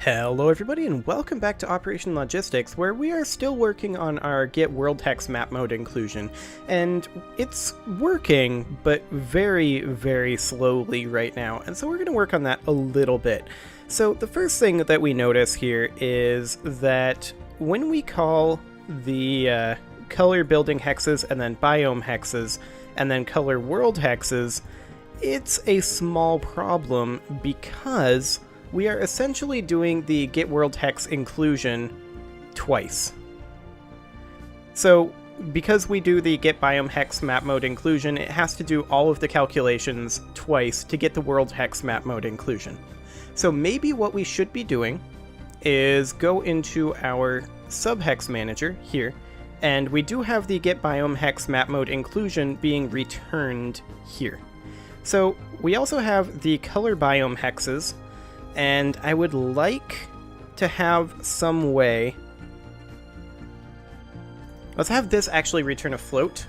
Hello everybody and welcome back to Operation Logistics, where we are still working on our Get World Hex map mode inclusion. And it's working, but very, very slowly right now, and so we're going to work on that a little bit. So the first thing that we notice here is that when we call the color building hexes and then biome hexes and then color world hexes, it's a small problem because we are essentially doing the Get World Hex inclusion twice. So, because we do the Get Biome Hex map mode inclusion, it has to do all of the calculations twice to get the World Hex map mode inclusion. So maybe what we should be doing is go into our subhex manager here, and we do have the Get Biome Hex map mode inclusion being returned here. So we also have the color biome hexes, and I would like to have some way. Let's have this actually return a float,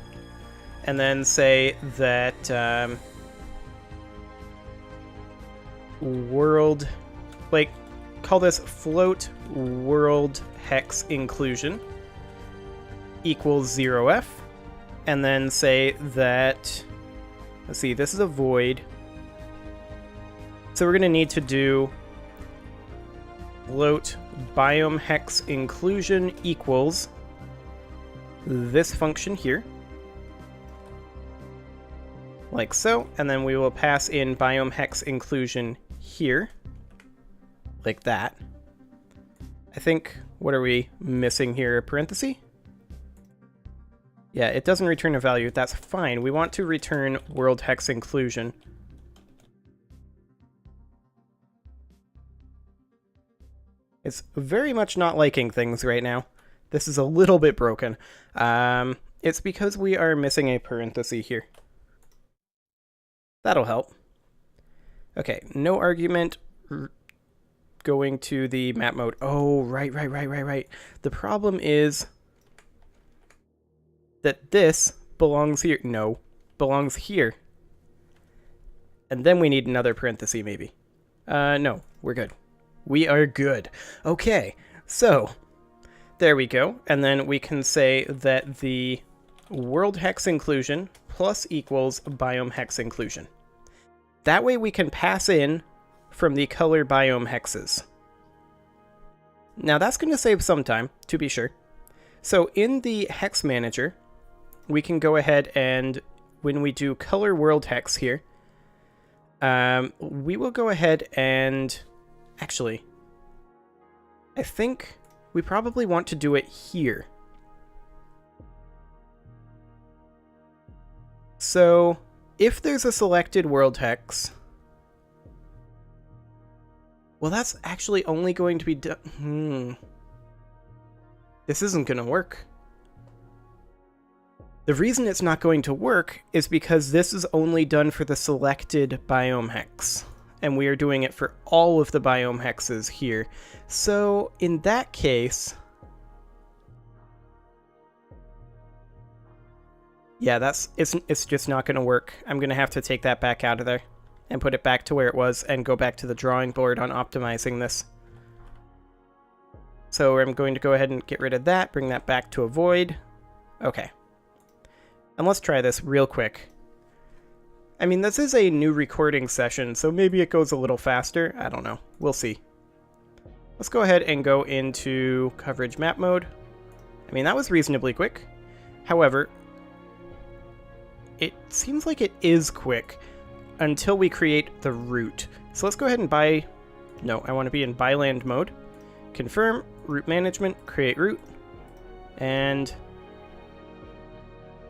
and then say that world, like, call this float world hex inclusion equals 0f, and then say that, let's see, this is a void. So we're going to need to do float biome hex inclusion equals this function here, like so, and then we will pass in biome hex inclusion here, like that. I think, what are we missing here? A parenthesis? Yeah, it doesn't return a value. That's fine. We want to return world hex inclusion. It's very much not liking things right now. This is a little bit broken. It's because we are missing a parenthesis here. That'll help. Okay, no argument going to the map mode. Oh, right. The problem is that this belongs here. No, belongs here. And then we need another parenthesis, maybe. No, we're good. We are good. Okay, so there we go. And then we can say that the world hex inclusion plus equals biome hex inclusion. That way we can pass in from the color biome hexes. Now that's going to save some time, to be sure. So in the hex manager, we can go ahead and when we do color world hex here, we will go ahead and actually, I think we probably want to do it here. So, if there's a selected world hex, well, that's actually only going to be done. This isn't going to work. The reason it's not going to work is because this is only done for the selected biome hex, and we are doing it for all of the biome hexes here. So in that case, yeah, it's just not going to work. I'm going to have to take that back out of there and put it back to where it was and go back to the drawing board on optimizing this. So I'm going to go ahead and get rid of that, bring that back to a void. Okay. And let's try this real quick. I mean, this is a new recording session, so maybe it goes a little faster. I don't know. We'll see. Let's go ahead and go into coverage map mode. I mean, that was reasonably quick. However, it seems like it is quick until we create the route. So let's go ahead and I want to be in byland mode. Confirm, route management, create route. And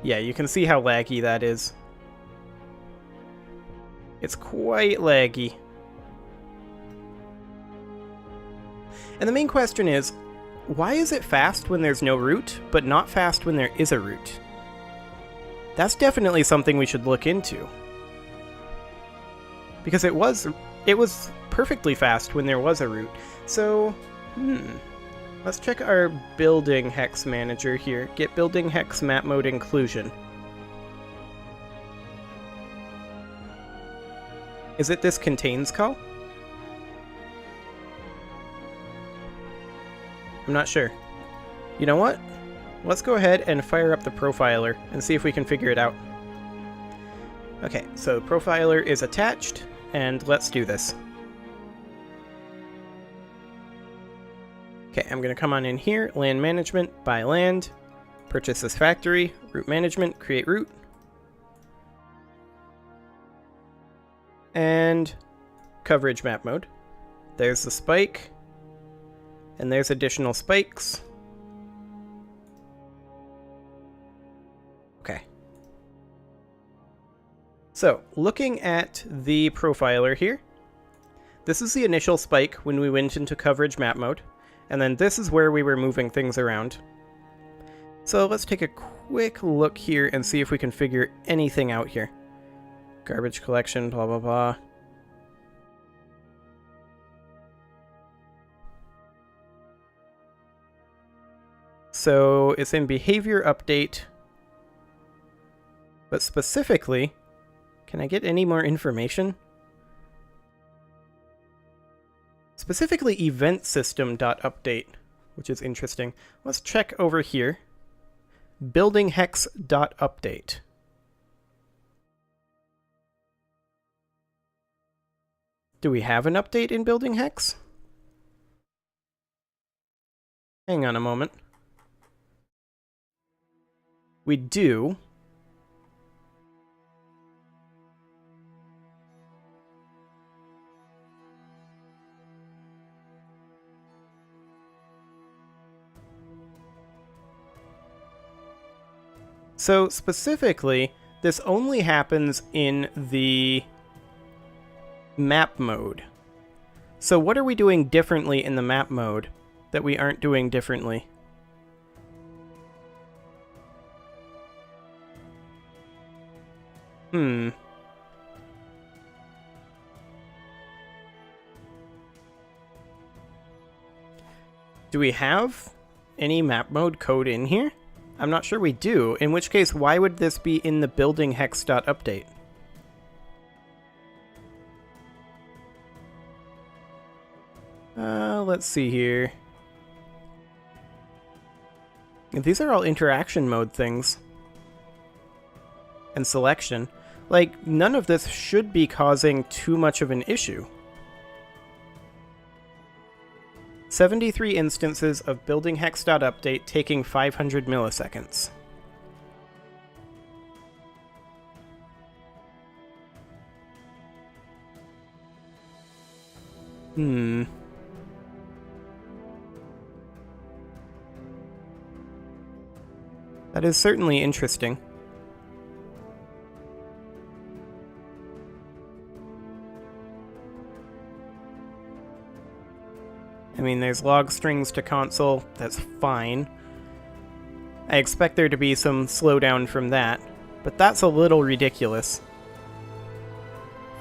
yeah, you can see how laggy that is. It's quite laggy. And the main question is, why is it fast when there's no route, but not fast when there is a route? That's definitely something we should look into. Because it was perfectly fast when there was a route. So, let's check our building hex manager here. Get building hex map mode inclusion. Is it this contains call? I'm not sure. You know what? Let's go ahead and fire up the profiler and see if we can figure it out. Okay, so profiler is attached, and let's do this. Okay, I'm going to come on in here, land management, buy land, purchase this factory, route management, create route, and coverage map mode. There's the spike, and there's additional spikes. Okay. So, looking at the profiler here, this is the initial spike when we went into coverage map mode, and then this is where we were moving things around. So let's take a quick look here and see if we can figure anything out here. Garbage collection, blah blah blah. So it's in behavior update, but specifically, can I get any more information? Specifically event system.update, which is interesting. Let's check over here. Building hex.update. Do we have an update in building hex? Hang on a moment. We do. So specifically, this only happens in the map mode. So what are we doing differently in the map mode that we aren't doing differently? Do we have any map mode code in here? I'm not sure we do, in which case why would this be in the building hex.update? Let's see here. These are all interaction mode things. And selection. Like, none of this should be causing too much of an issue. 73 instances of building hex.update taking 500 milliseconds. That is certainly interesting. I mean, there's log strings to console, that's fine. I expect there to be some slowdown from that, but that's a little ridiculous.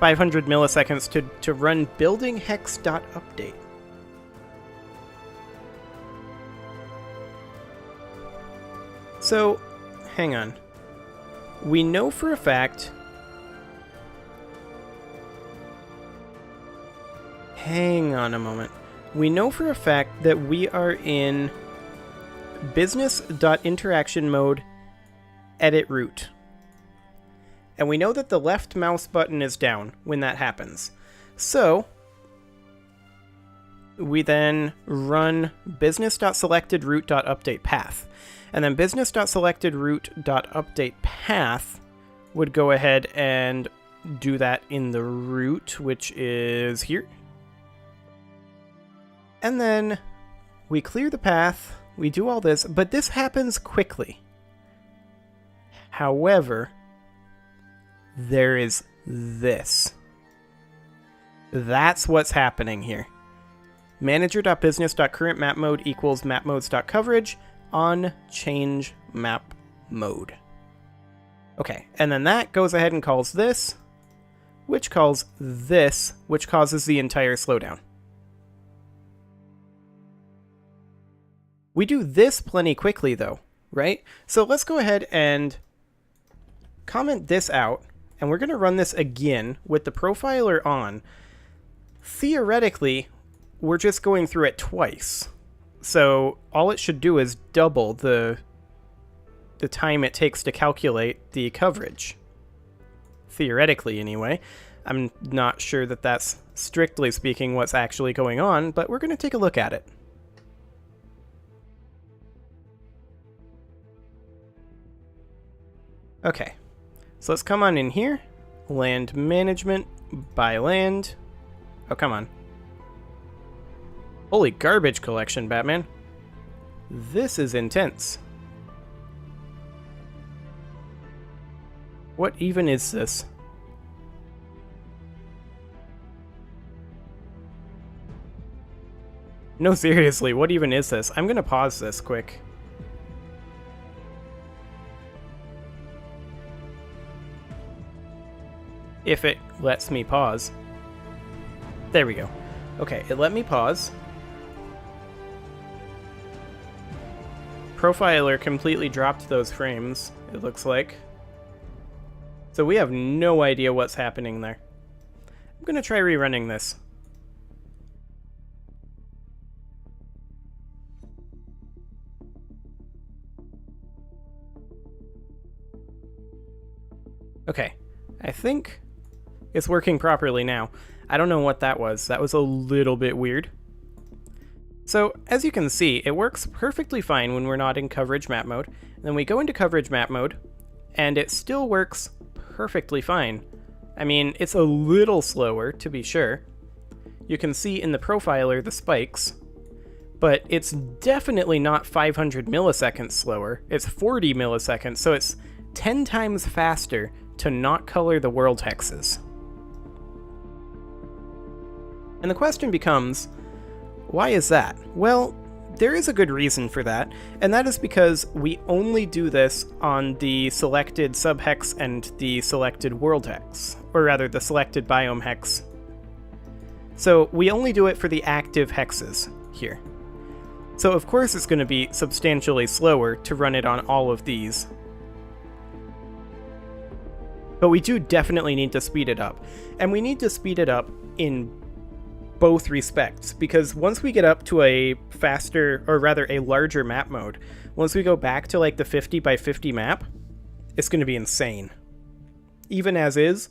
500 milliseconds to run building hex.update. So, hang on. We know for a fact... Hang on a moment. We know for a fact that we are in business.interaction mode, edit route. And we know that the left mouse button is down when that happens. So, we then run business.selectedroute.update path. And then business.selectedroute.update path would go ahead and do that in the route, which is here. And then we clear the path, we do all this, but this happens quickly. However, there is this. That's what's happening here. Manager.business.currentMapMode equals mapmodes.coverage on change map mode. Okay, and then that goes ahead and calls this, which calls this, which causes the entire slowdown. We do this plenty quickly though, right? So let's go ahead and comment this out, and we're going to run this again with the profiler on. Theoretically, we're just going through it twice. So all it should do is double the time it takes to calculate the coverage. Theoretically, anyway. I'm not sure that that's, strictly speaking, what's actually going on, but we're going to take a look at it. Okay, so let's come on in here. Land management, buy land. Oh, come on. Holy garbage collection, Batman. This is intense. What even is this? No, seriously, what even is this? I'm gonna pause this quick. If it lets me pause. There we go. Okay, it let me pause. Profiler completely dropped those frames, it looks like. So we have no idea what's happening there. I'm gonna try rerunning this. Okay, I think it's working properly now. I don't know what that was. That was a little bit weird. So, as you can see, it works perfectly fine when we're not in coverage map mode. Then we go into coverage map mode, and it still works perfectly fine. I mean, it's a little slower, to be sure. You can see in the profiler the spikes, but it's definitely not 500 milliseconds slower. It's 40 milliseconds, so it's 10 times faster to not color the world hexes. And the question becomes, why is that? Well, there is a good reason for that, and that is because we only do this on the selected subhex and the selected world hex, or rather the selected biome hex. So we only do it for the active hexes here. So of course it's going to be substantially slower to run it on all of these. But we do definitely need to speed it up. And we need to speed it up in both respects, because once we get up to a faster, or rather a larger map mode, once we go back to like the 50 by 50 map, it's going to be insane. Even as is,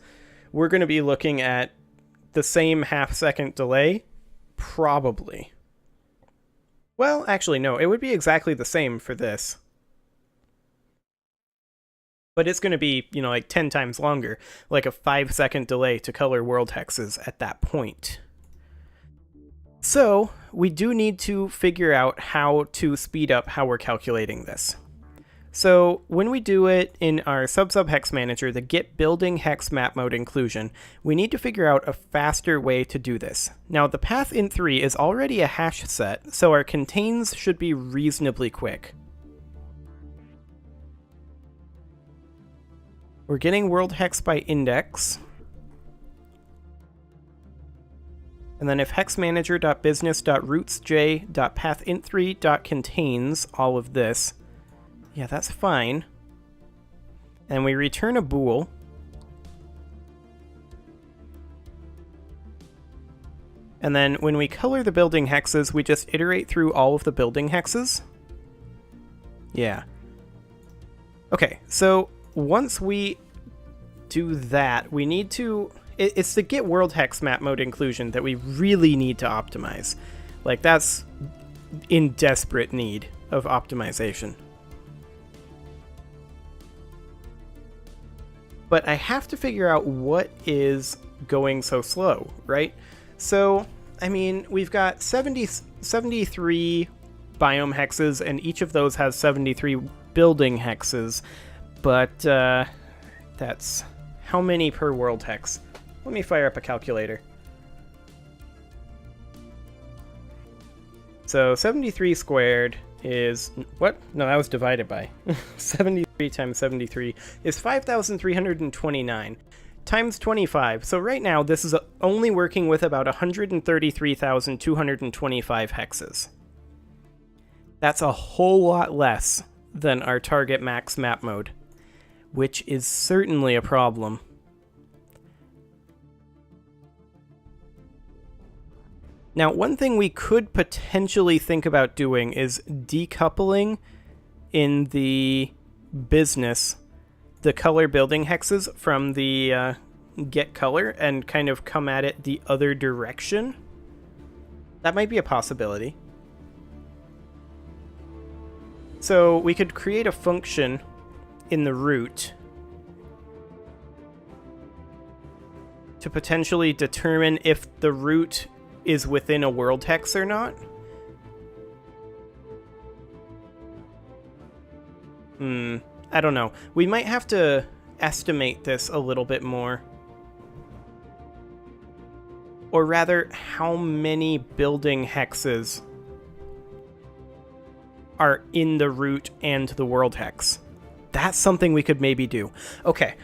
we're going to be looking at the same half-second delay, probably. Well, actually no, it would be exactly the same for this. But it's going to be, you know, like 10 times longer, like a 5-second delay to color world hexes at that point. So, we do need to figure out how to speed up how we're calculating this. So, when we do it in our sub-hex manager, the get building hex map mode inclusion, we need to figure out a faster way to do this. Now, the path int3 is already a hash set, so our contains should be reasonably quick. We're getting world hex by index. And then if hexmanager.business.rootsj.pathint3.contains all of this, yeah, that's fine. And we return a bool. And then when we color the building hexes, we just iterate through all of the building hexes. Yeah. Okay, so once we do that, we need to... It's the get world hex map mode inclusion that we really need to optimize. Like, that's in desperate need of optimization. But I have to figure out what is going so slow, right? So, I mean, we've got 73 biome hexes, and each of those has 73 building hexes. But that's how many per world hex? Let me fire up a calculator. So 73 squared is... what? No, that was divided by. 73 times 73 is 5,329 times 25. So right now, this is only working with about 133,225 hexes. That's a whole lot less than our target max map mode, which is certainly a problem. Now, one thing we could potentially think about doing is decoupling in the business the color building hexes from the get color and kind of come at it the other direction. That might be a possibility. So we could create a function in the root to potentially determine if the root is within a world hex or not. I don't know. We might have to estimate this a little bit more. Or rather, how many building hexes are in the root and the world hex. That's something we could maybe do. Okay,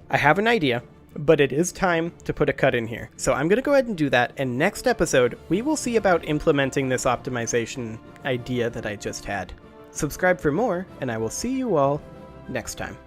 I have an idea, but it is time to put a cut in here. So I'm going to go ahead and do that, and next episode, we will see about implementing this optimization idea that I just had. Subscribe for more, and I will see you all next time.